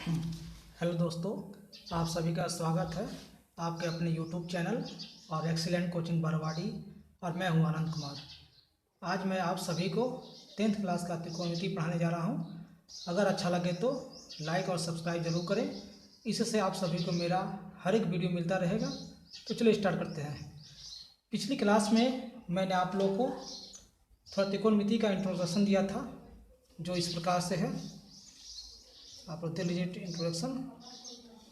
Hello दोस्तों, आप सभी का स्वागत है आपके अपने यूट्यूब चैनल और एक्सीलेंट कोचिंग बरवाड़ी। और मैं हूं आनंद कुमार। आज मैं आप सभी को 10th क्लास का त्रिकोणमिति पढ़ाने जा रहा हूं। अगर अच्छा लगे तो लाइक और सब्सक्राइब जरूर करें, इससे आप सभी को मेरा हर एक वीडियो मिलता रहेगा। तो चलिए स्टार्ट करते हैं। पिछली क्लास में मैंने आप लोगों को थोड़ा त्रिकोणमिति का इंट्रोडक्शन दिया था, जो इस प्रकार से है। आप लोग देख लीजिए इंट्रोडक्शन।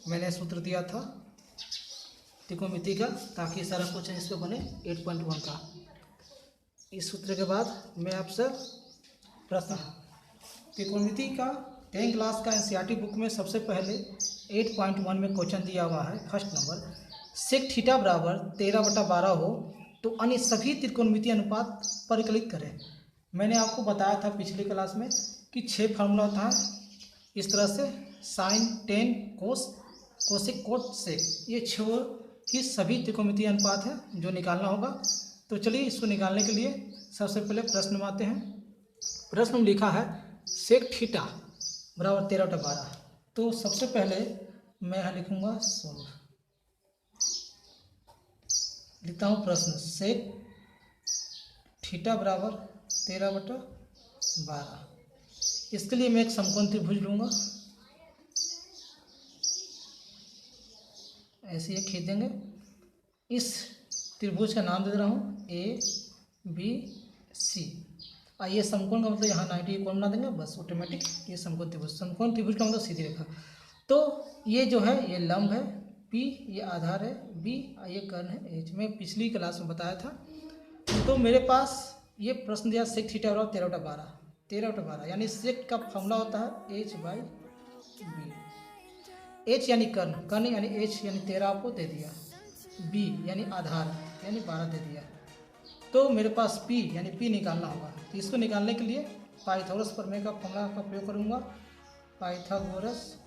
मैंने सूत्र दिया था त्रिकोणमिति का, ताकि सारा क्वेश्चन इस पर बने 8.1 का। इस सूत्र के बाद मैं आपसे प्रश्न त्रिकोणमिति का 10 क्लास का एनसीईआरटी बुक में सबसे पहले 8.1 में क्वेश्चन दिया हुआ है। फर्स्ट नंबर, सेक थीटा बराबर 13/12 हो तो अन्य सभी त्रिकोणमिति अनुपात परिकलित करें। मैंने आपको बताया था पिछली क्लास में कि 6 फार्मूला होता है इस तरह से, साइन, टेन, कोस, कोसेक, कोट, सेक। ये 6 की सभी त्रिकोणमितीय अनुपात है जो निकालना होगा। तो चलिए इसको निकालने के लिए सबसे पहले प्रश्न में आते हैं। प्रश्न में लिखा है सेक थीटा बराबर 13/12। तो सबसे पहले मैं यहाँ लिखूँगा सोल्व। लिखता हूँ प्रश्न, सेक थीटा बराबर 13/12। इसके लिए मैं एक समकोण त्रिभुज लूँगा, ऐसे ही खींच देंगे। इस त्रिभुज का नाम दे रहा हूँ ए बी सी। और ये समकोण का मतलब यहाँ 90 कोण बना देंगे, बस ऑटोमेटिक ये समकोण त्रिभुज। समकोण त्रिभुज का मतलब सीधी रेखा। तो ये जो है ये लंब है, पी ये आधार है, बी ये कर्ण है, एच। मैं पिछली क्लास में बताया था। तो मेरे पास ये प्रश्न दिया सेक थीटा बराबर 13/12। 13/12 यानी सेक का फॉर्मूला होता है h/b। h यानी कर्ण, कर्ण यानी h यानी 13 आपको दे दिया, b यानी आधार यानी 12 दे दिया। तो मेरे पास p यानी p निकालना होगा। तो इसको निकालने के लिए पाइथागोरस प्रमेय का फॉर्मूला का प्रयोग करूँगा। पाइथागोरस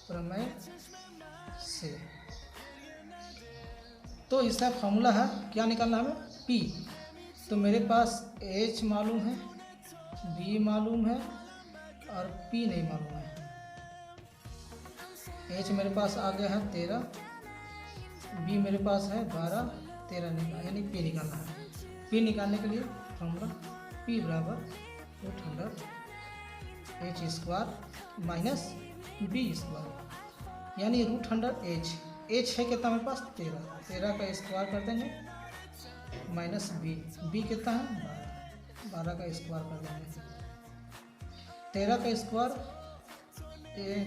प्रमेय से तो इसका फॉर्मूला है, क्या निकालना है हमें, p। तो मेरे पास h मालूम है, b मालूम है और p नहीं मालूम है। h मेरे पास आ गया है 13, b मेरे पास है 12, 13 निकाल यानी p निकालना है। p निकालने के लिए फॉर्मूला p बराबर √100h² माइनस b स्क्वायर यानी √100h। h है कितना मेरे पास 13 का स्क्वायर कर देंगे माइनस b कितना है 12 का स्क्वायर कर देंगे। 13 का स्क्वायर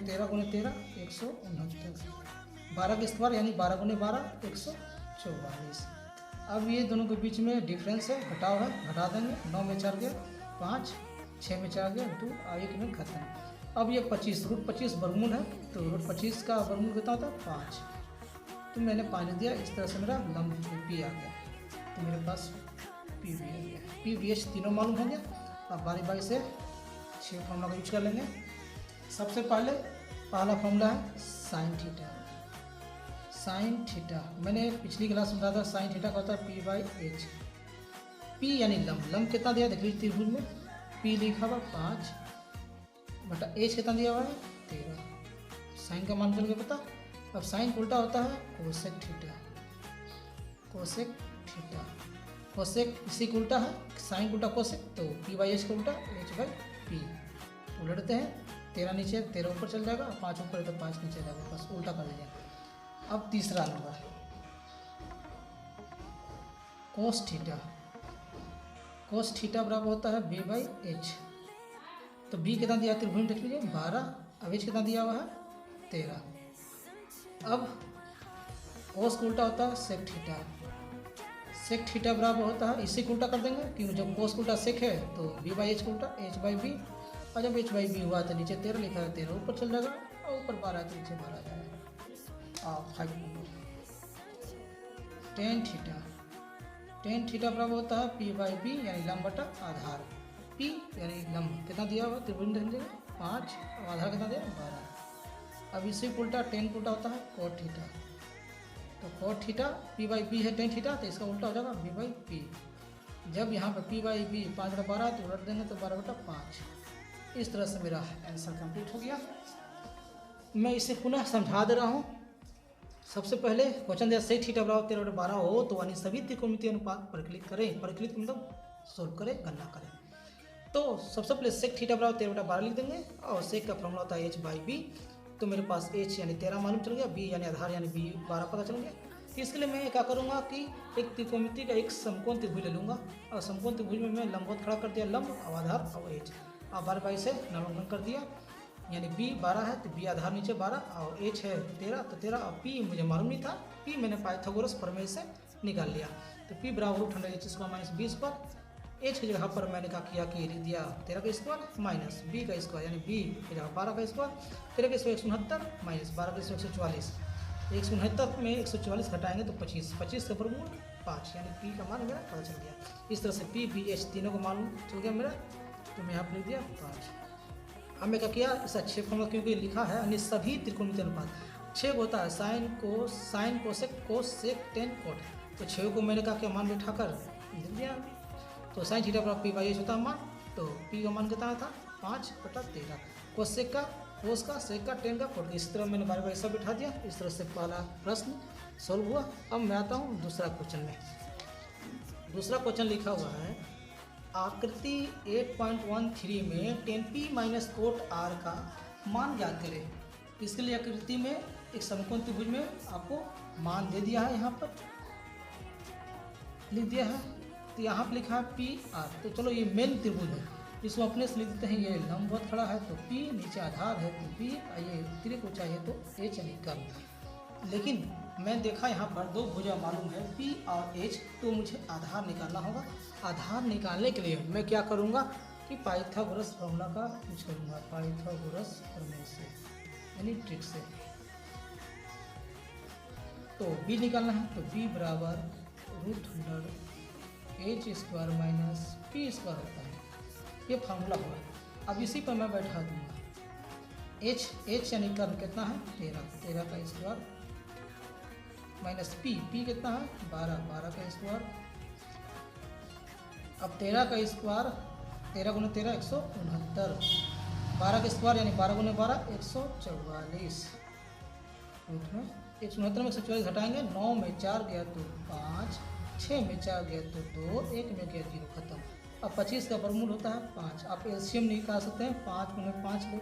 13 गुने 13 169, 12 का स्क्वायर यानी 12 गुने 12 144। अब ये दोनों के बीच में डिफरेंस है, घटाव है, घटा देंगे। 9 में 4 गया 5, 6 में 4 गया 2 और 1 में खत्म। अब ये 25 √25 वर्गमूल है, तो √25 का वर्गमूल कितना होता है 5। तो मैंने 5 दिया। इस तरह से मेरा लंब पी आ गया। तो मेरे पास पी भी आ गया, पी वी एच तीनों मालूम हो गया। अब बारी बारी से 6 फॉर्मूला का यूज कर लेंगे। सबसे पहला फॉर्मूला है साइन थीटा। साइन थीटा मैंने पिछली क्लास में बताया था, साइन थीटा का होता है p/h। p यानी लंब, लंब कितना दिया देख लीजिए त्रिभुज में, p लिखा हुआ 5 बटा h कितना दिया हुआ है 13। साइन का मान करके पता। अब साइन उल्टा होता है cosec theta. Cosec theta, cosec इसी का उल्टा है, साइन उल्टा कोसेक, तो p/h का उल्टा h/p। उलटते हैं, 13 नीचे 13 ऊपर चल जाएगा, 5 ऊपर है तो 5 नीचे जाएगा, बस उल्टा कर लीजिए। अब तीसरा number cos theta. Cos theta बराबर होता है b/h। तो b कितना दिया त्रिभुज देख लीजिए 12, अब h कितना दिया हुआ है 13। अब कोस का उल्टा होता है सेक थीटा। सेक थीटा बराबर होता है, इसी को उल्टा कर देंगे क्योंकि जब कोस का उल्टा सेक है तो b/h का उल्टा h/b। और जब h/b हुआ तो नीचे 13 लिखा है, 13 ऊपर चल जाएगा और ऊपर 12 तो नीचे 12 जाएगा। 5 number tan theta. Tan theta बराबर होता है p/b यानी लंब बटा आधार। p यानी लंब कितना दिया हुआ त्रिभुज देख लीजिए 5 और आधार कितना दिया 12। अब इसी को उल्टा टेन को उल्टा होता है कोट थीटा। तो कोट थीटा p/b है टेन थीटा, तो इसका उल्टा हो जाएगा b/p। जब यहाँ पर p/b 5/12 तो उलट देंगे तो 12/5। इस तरह से मेरा आंसर कंप्लीट हो गया। मैं इसे पुनः समझा दे रहा हूँ। सबसे पहले क्वेश्चन दिया सेक थीटा बराबर 13/12 हो तो यानी सभी त्रिकोणमितीय अनुपात परिकलित करें। परिकलित मतलब सोल्व करें, गणना करें। तो सबसे पहले सेक थीटा बराबर 13/12 लिख देंगे और सेक का फॉर्मूला होता है h/b। तो मेरे पास h यानी 13 मालूम चल गया, b यानी आधार यानी b 12 पता चल गया। तो इसके लिए मैं क्या करूँगा कि एक त्रिकोणमिति का एक समकोण त्रिभुज ले लूँगा और समकोण त्रिभुज में मैं लंबवत खड़ा कर दिया, लंब और आधार और h और 12/22 से नामांकन कर दिया। यानी b 12 है तो b आधार नीचे 12 और h है 13 तो 13 और p मुझे मालूम नहीं था, p मैंने पाइथागोरस प्रमेय से निकाल लिया। तो p बराबर (√100h² - b²। h की जगह पर मैंने क्या किया कि लिख दिया 13 का स्क्वायर माइनस b का स्क्वायर यानी b की जगह 12 का स्क्वायर। 13 का स्क्वायर 169 माइनस 12 का स्क्वायर 144। 169 में 144 घटाएंगे तो 25, 25 का वर्गमूल 5 यानी p का मान मेरा पता चल गया। इस तरह से p b h तीनों को मालूम चल गया मेरा, तो मैं यहाँ पर लिख दिया 5। अब मैं क्या किया, इस अच्छे फॉर्मूला क्योंकि लिखा है अन्य सभी त्रिकोणमितीय अनुपात 6 होता है साइन कोसेक कोस सेक टेन कोट। तो 6 को मैंने क्या किया मान बैठाकर लिख दिया। तो साइन थीटा बराबर p/h होता है मान, तो p का मान कितना था 5/13। कोसेक का कोस का सेक का टेन का कोट। इस तरह मैंने बार बार ऐसा बैठा दिया। इस तरह से पहला प्रश्न सॉल्व हुआ। अब मैं आता हूँ दूसरा क्वेश्चन में। दूसरा क्वेश्चन लिखा हुआ है आकृति 8.13 में 10p - कोट r का मान ज्ञात करें। इसके लिए आकृति में एक समकोण त्रिभुज में आपको मान दे दिया है, यहाँ पर लिख दिया है। तो यहाँ पर लिखा है पी आर। तो चलो ये मेन त्रिभुज है, इसको अपने से लिख देते हैं। ये लंबवत खड़ा है तो p, नीचे आधार है तो p, ये त्रिक ऊंचाई है तो h यानी कर्व। लेकिन मैं देखा यहाँ पर दो भुजा मालूम है p और h, तो मुझे आधार निकालना होगा। आधार निकालने के लिए मैं क्या करूँगा कि पाइथागोरस फॉर्मूला का यूज करूँगा, पाइथागोरस प्रमेय से यानी ट्रिक से। तो b निकालना है तो b बराबर √100h² - p² होता है, ये फार्मूला हुआ। अब इसी पर मैं बैठा दूंगा h यानी कर्व कितना है 13 का स्क्वायर माइनस p कितना है 12 का स्क्वायर। अब 13 का स्क्वायर 13 × 13 169, 12 का स्क्वायर यानी 12 × 12 144। रूट में 169 में 144 घटाएंगे, 9 में 4 गया तो 5, 6 में 4 गया तो 2, 1 में गया 0 खत्म। अब 25 का वर्गमूल होता है 5। आप एलसीएम निकाल सकते हैं, 5 × 5 ले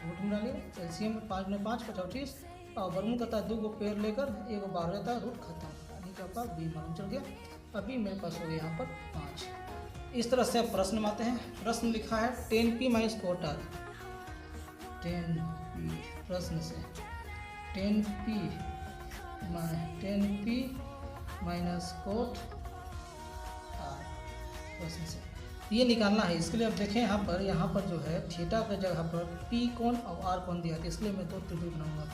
रूट में डालिए, एलसीएम में 5 × 5 25 और वर्गमूल करता है 2 को पेड़ लेकर 1 को बाहर रहता है, रूट खत्म। यानी कि आपका b मालूम चल गया। अभी मेरे पास हो गया यहाँ पर 5। इस तरह से प्रश्न में आते हैं। प्रश्न लिखा है 10p - कोट r। 10p प्रश्न से 10p - कोट r प्रश्न से ये निकालना है। इसके लिए अब देखें यहाँ पर जो है थीटा की जगह पर p कोण और r कोण दिया है, इसलिए मैं दो त्रिभुज बनाऊंगा।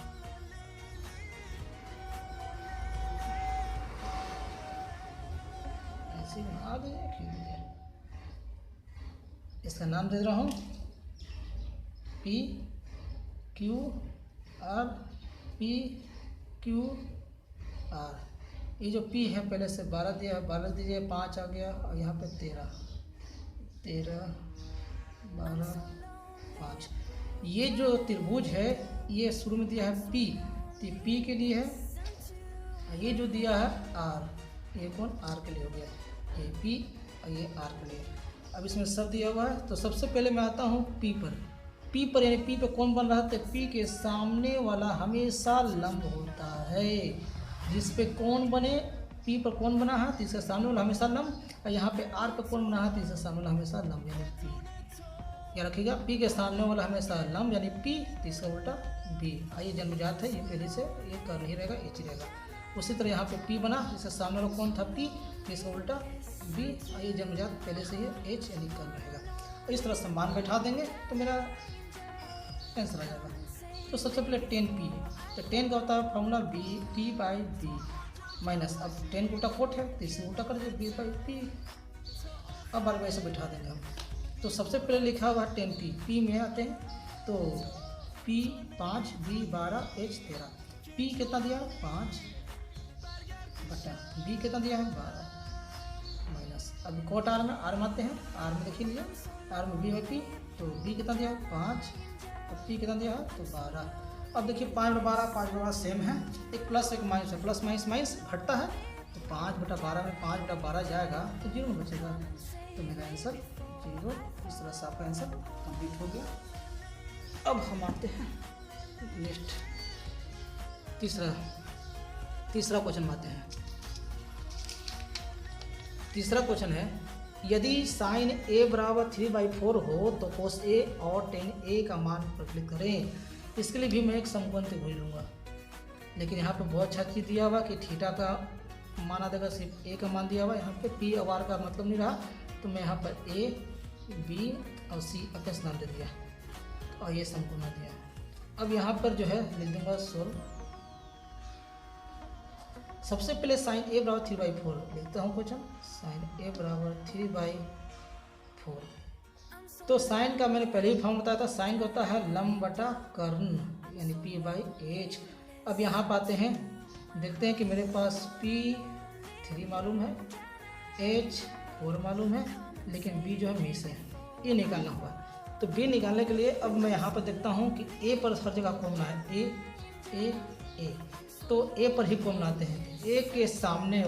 ऐसे बना दीजिए, इसका नाम दे रहा हूँ p q r p q r। ये जो p है पहले से 12 दिया है, 12 दीजिए 5 आ गया और यहाँ पे 13 12 5। ये जो त्रिभुज है ये शुरू में दिया है p, तो p के लिए है। ये जो दिया है r, ये कौन r के लिए हो गया, ये p और ये r के लिए। अब इसमें सब दिया हुआ है। तो सबसे पहले मैं आता हूँ p पर यानी p पे कौन बन रहा है, तो p के सामने वाला हमेशा लंब होता है। जिस पे कौन बने, p पर कौन बना है तो इसका सामने वाला हमेशा लंब, और यहाँ पे r पे कौन बना है तो इसका सामने वाला हमेशा लंब यानी p। याद रखिएगा p के सामने वाला हमेशा लंब यानी p, तो इसका उल्टा b। ये जन्मजात है, ये पहले से ये कर नहीं रहेगा, h रहेगा। उसी तरह यहाँ पे p बना, इसका सामने वाला कौन था p, तो इसका उल्टा b। ये जन्मजात पहले से ये h यानी कर रहेगा। इस तरह से मान बैठा देंगे तो मेरा आंसर आ जाएगा। तो सबसे पहले 10p, तो 10 का होता है फॉर्मूला p/b माइनस, अब 10 का उल्टा कोट है तो इसे उल्टा कर दीजिए b/p। अब बार बार ऐसे बैठा देंगे हम। तो सबसे पहले लिखा हुआ 10p, p में आते हैं तो p 5 b 12 h 13। p कितना दिया है 5 बटा b कितना दिया है 12 माइनस। अब कोट r में आते हैं, r में देखिए लिए r में b/p तो बी कितना दिया है 5 और पी कितना दिया है तो 12। अब देखिए 5/12 5/12 सेम है, एक प्लस एक माइनस है, प्लस माइनस माइनस घटता है, तो 5/12 में 5/12 जाएगा तो 0 में बचेगा, तो मेरा आंसर 0। इस तरह से आपका आंसर कंप्लीट हो गया। अब हम आते हैं नेक्स्ट तीसरा क्वेश्चन आते हैं। तीसरा क्वेश्चन है, यदि साइन a बराबर 3/4 हो तो कोस a और टेन a का मान प्रकलित करें। इसके लिए भी मैं एक समकोण त्रिभुज लूँगा, लेकिन यहाँ पे बहुत अच्छा चीज़ दिया हुआ कि थीटा का मान आ जाएगा, सिर्फ a का मान दिया हुआ, यहाँ पे p और r का मतलब नहीं रहा, तो मैं यहाँ पर a b और c अपने नाम दे दिया और ये समकोण दिया। अब यहाँ पर जो है लिख दूंगा सोल्व। सबसे पहले साइन a बराबर 3/4 लिखता हूँ क्वेश्चन, साइन a बराबर 3/4। तो साइन का मैंने पहले ही फॉर्म बताया था, साइन का होता है लंब बटा कर्ण यानी p/h। अब यहाँ पर आते हैं, देखते हैं कि मेरे पास p 3 मालूम है, h 4 मालूम है, लेकिन b जो है मिस है, ये निकालना होगा। तो b निकालने के लिए अब मैं यहाँ पर देखता हूँ कि a पर हर जगह कौन है, a तो a पर ही कौन बनाते हैं। a के सामने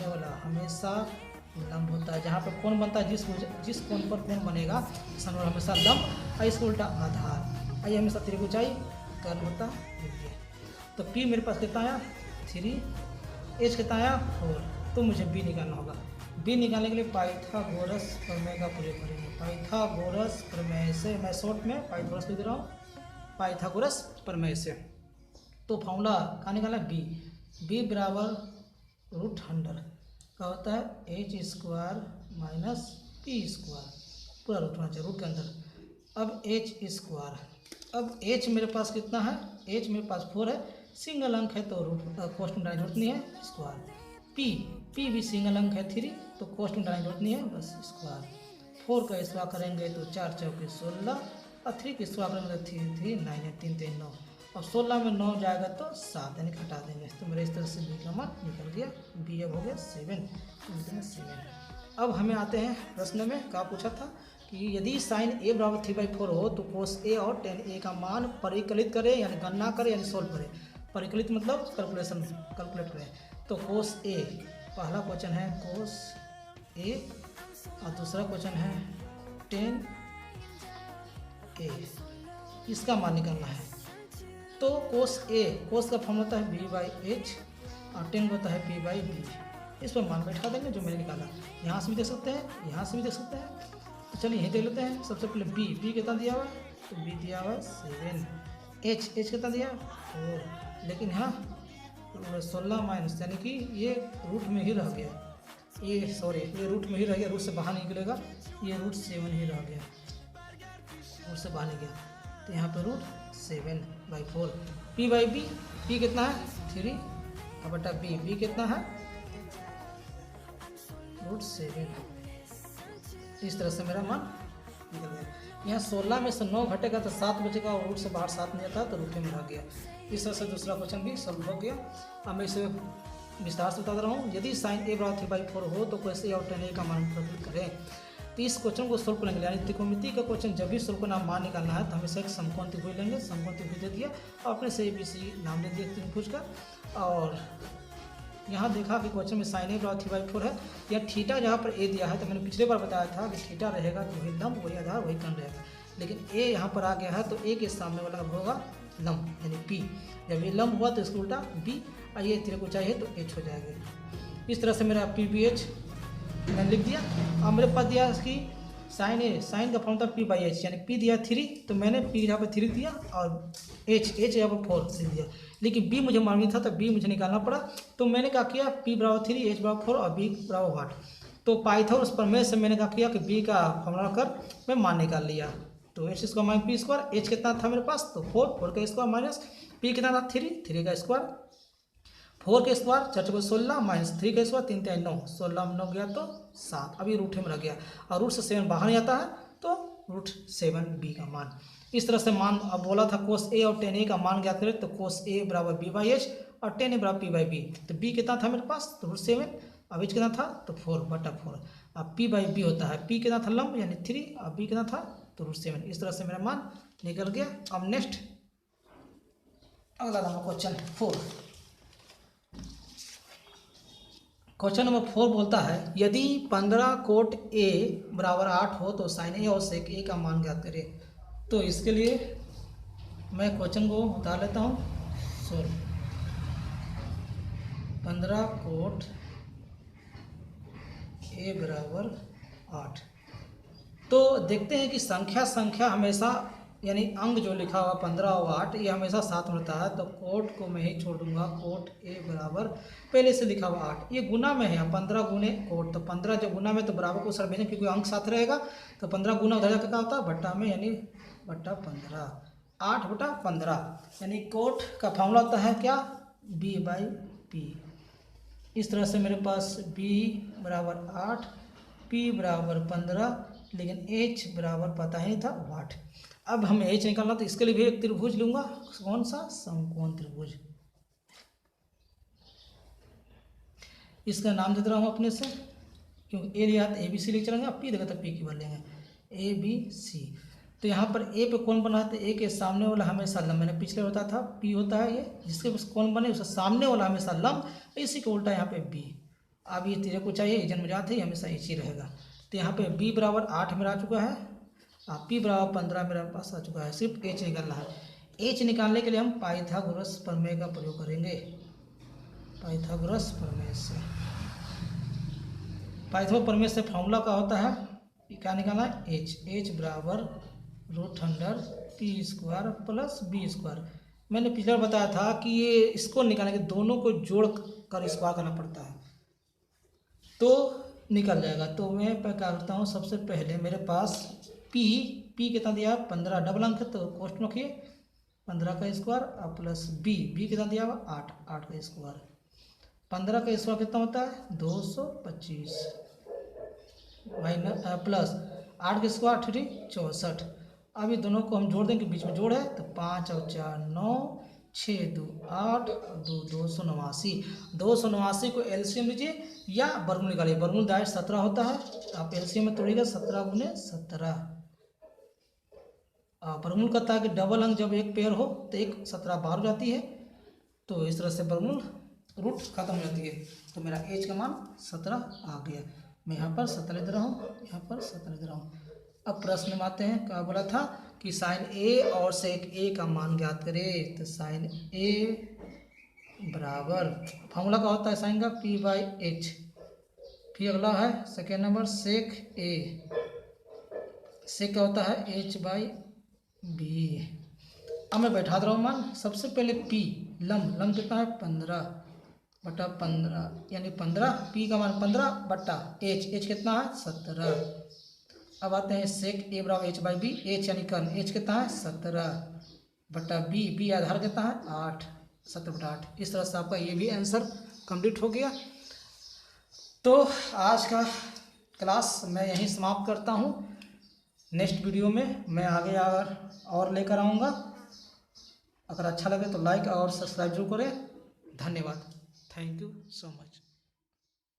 वाला हमेशा लंब होता है, जहाँ पर कौन बनता है, जिस कोण पर कौन बनेगा सामने वाला हमेशा लंब, और इसको उल्टा आधार, और ये हमेशा त्रिभुजाई कर्ण होता है। तो p मेरे पास कितना आया 3, h कितना आया 4, तो मुझे b निकालना होगा। b निकालने के लिए पाइथागोरस प्रमेय का प्रयोग करेंगे। पाइथागोरस प्रमेय से, मैं शॉर्ट में पाइथागोरस लिख दे रहा हूँ, पाइथागोरस प्रमेय से। तो फॉर्मूला कहाँ निकाला, b बराबर √100 का होता है h² माइनस p², पूरा रूट होना चाहिए रूट के अंदर। अब h², अब h मेरे पास कितना है, h मेरे पास 4 है, सिंगल अंक है तो रूट कोष्टक डालने जरूरत नहीं है, स्क्वायर। p भी सिंगल अंक है 3, तो कोष्टक डालने जरूरत नहीं है, बस स्क्वायर। 4 का स्क्वायर करेंगे तो 4 चौके 16, और 3 का स्क्वायर करेंगे तो 3 3 9 है, 3 3 9, और 16 में 9 जाएगा तो 7 यानी घटा देंगे। तो मेरे इस तरह से b का मान निकल गया, b अब हो गया 7। अब हमें आते हैं प्रश्न में, क्या पूछा था कि यदि साइन a बराबर 3/4 हो तो कोस a और टेन a का मान परिकलित करें, यानी गणना करें, यानी सोल्व करें। परिकलित मतलब कैलकुलेट करें। तो कोस a, पहला क्वेश्चन है कोस a और दूसरा क्वेश्चन है टेन a, इसका मान निकालना है। तो कोस a, कोस का फॉर्म होता है b/h और टेन होता है p/b। इस पर मान बैठा देंगे जो मैंने निकाला, यहाँ से भी देख सकते हैं, यहाँ से भी देख सकते हैं। तो चलिए यही देख लेते हैं। सबसे पहले b कितना दिया हुआ है, तो b दिया हुआ है 7, h कितना दिया 4, लेकिन यहाँ 16 माइनस, यानी कि ये रूट में ही रह गया, ये रूट में ही रह गया, रूट से बाहर निकलेगा, ये √7 ही रह गया, रूट से बाहर निकल गया। तो यहाँ पर √7/4, p/b, p कितना है 3 और बटा b कितना है √7। इस तरह से मेरा मान निकल गया। यहाँ 16 में से 9 घटेगा तो 7 बचेगा, और रूट से बाहर 7 नहीं आता तो रूट में रह गया। इस तरह से दूसरा क्वेश्चन भी सॉल्व हो गया। अब मैं इसे विस्तार से बता रहा हूँ। यदि साइन a बराबर 3/4 हो तो कोस a और टेन a का मान प्रकट करें। तो इस क्वेश्चन को सोल्व करेंगे, यानी त्रिकोणमिति का क्वेश्चन जब भी सोल्व करना मान निकालना है तो हमेशा एक समकोण त्रिभुज लेंगे। समकोण त्रिभुज दे दिया और अपने से ABC नाम दे दिया त्रिभुज का। और यहाँ देखा कि क्वेश्चन में साइन a बराबर 3/4 है, या थीटा जहाँ पर a दिया है, तो मैंने पिछले बार बताया था कि थीटा रहेगा तो वही लंब, वही आधार, वही कर्ण रहेगा। लेकिन a यहाँ पर आ गया है तो a के सामने वाला होगा लंब यानी p। जब ये लंब हुआ तो इसको उल्टा b, और ये त्रिभुजाई है तो h हो जाएगा। इस तरह से मेरा p/h मैंने लिख दिया। अब मेरे पास दिया कि साइन का फॉर्म था p/h, यानी p दिया 3, तो मैंने p यहाँ पर 3 दिया और h यहाँ पर 4 लिख दिया। लेकिन b मुझे मालूम था तो b मुझे निकालना पड़ा। तो मैंने क्या किया, p बराबर 3, h बराबर 4 और b बराबर 8। तो पाइथागोरस प्रमेय से मैंने क्या किया कि b का फॉर्मूला कर मैं मान निकाल लिया। तो h² माइनस p², h कितना था मेरे पास तो 4 का स्क्वायर माइनस p कितना था 3 का स्क्वायर, 4 का स्क्वायर 4 को 16 माइनस 3 का स्क्वायर 3 3 9, 16 में 9 गया तो 7। अभी रूट में रह गया और रूट से 7 बाहर नहीं आता है तो √7b का मान। इस तरह से मान, अब बोला था कोस a और टेन a का मान ज्ञात करें, तो कोस a बराबर b/h और टेन a बराबर p/b। तो b कितना था मेरे पास तो √7, अब h कितना था तो 4/4। अब p बाई बी होता है, p कितना था लंब यानी 3 और b कितना था तो √7। इस तरह से मेरा मान निकल गया। अब नेक्स्ट अगला नंबर क्वेश्चन 4। क्वेश्चन नंबर 4 बोलता है यदि 15 कोट a बराबर 8 हो तो साइन a और सेक a का मान ज्ञात करें। तो इसके लिए मैं क्वेश्चन को बता लेता हूँ। सॉल्व 15 कोट a बराबर 8। तो देखते हैं कि संख्या हमेशा यानी अंक जो लिखा हुआ 15 और 8 ये हमेशा साथ में रहता है। तो कोट को मैं ही छोड़ दूंगा। कोट a बराबर पहले से लिखा हुआ 8, ये गुना में है 15 गुने कोट। तो 15 जब गुना में तो बराबर को सर भेजें क्योंकि अंक साथ रहेगा। तो 15 गुना उधर जाकर क्या होता है बट्टा में यानी बट्टा 15, 8 बटा 15 यानी कोट का फॉर्मूला होता है क्या b बाई पी। इस तरह से मेरे पास b बराबर 8, p बराबर 15, लेकिन h बराबर पता ही नहीं था वाट। अब हमें h निकालना तो इसके लिए भी एक त्रिभुज लूंगा। कौन सा समकोण त्रिभुज। इसका नाम दे रहा हूँ अपने से क्योंकि ए लिया तो ए बी सी लिख चलेंगे, अब पी देगा तो पी की बार लेंगे ए बी सी। तो यहाँ पर ए पे कौन बना है तो ए के सामने वाला हमेशा लंब, मैंने पिछले बताया था पी होता है ये जिसके पास कौन बने उसका सामने वाला हमेशा लंब, इसी को उल्टा यहाँ पे बी। अब ये तेरे को चाहिए जन्म जाते ही हमेशा एच ही रहेगा। तो यहाँ पे बी बराबर 8 मेरा आ चुका है और पी बराबर 15 मेरे पास आ चुका है। सिर्फ एच निकालना है। एच निकालने के लिए हम पाइथागोरस प्रमेय का प्रयोग करेंगे। पाइथागोरस प्रमेय से, पाइथागोरस प्रमेय से फॉर्मूला का होता है क्या निकालना है एच बराबर √p² प्लस b²। मैंने पिछले बार बताया था कि ये इसको निकालने के दोनों को जोड़ कर स्क्वायर करना पड़ता है तो निकल जाएगा। तो मैं क्या करता हूँ सबसे पहले मेरे पास p कितना दिया 15 डबल अंक है तो कोष्ट रखिए 15 का स्क्वायर और प्लस b कितना दिया हुआ 8 का स्क्वायर। 15 का स्क्वायर कितना होता है 225 माइनस प्लस 8 का स्क्वायर 64। अब ये दोनों को हम जोड़ देंगे बीच में जोड़ है तो 5 और 4 9 6 2 8 2 289। 289 को एलसीएम लीजिए या वर्गमूल निकालिए। वर्गमूल दायरे 17 होता है तो आप एलसीएम में तोड़िएगा 17 गुने 17। वर्गमूल कहता है कि डबल अंक जब एक पेयर हो तो एक 17 बाहर हो जाती है। तो इस तरह से वर्गमूल रूट खत्म हो जाती है। तो मेरा एच का मान 17 आ गया। मैं यहाँ पर 17 लिख रहा हूँ, यहाँ पर 17 लिख रहा हूँ। अब प्रश्न में आते हैं। क्या बोला था कि साइन ए और सेक ए का मान ज्ञात करें। तो साइन ए बराबर फॉर्मूला का होता है साइन का p बाई एच। फिर अगला है सेकेंड नंबर सेक ए, सेक का होता है h बाई बी। अब मैं बैठा दे रहा हूँ मान। सबसे पहले p लंब कितना है 15 बटा 15 यानी 15, p का मान 15 बटा h कितना है 17। अब आते हैं सेक ए बराबर h बाई बी। h यानी कर्ण, h कितना है 17 बटा b आधार कितना है 8, 17 बटा 8। इस तरह से आपका ये भी आंसर कंप्लीट हो गया। तो आज का क्लास मैं यहीं समाप्त करता हूँ। नेक्स्ट वीडियो में मैं आगे और लेकर आऊँगा। अगर अच्छा लगे तो लाइक और सब्सक्राइब जरूर करें। धन्यवाद। Thank you so much.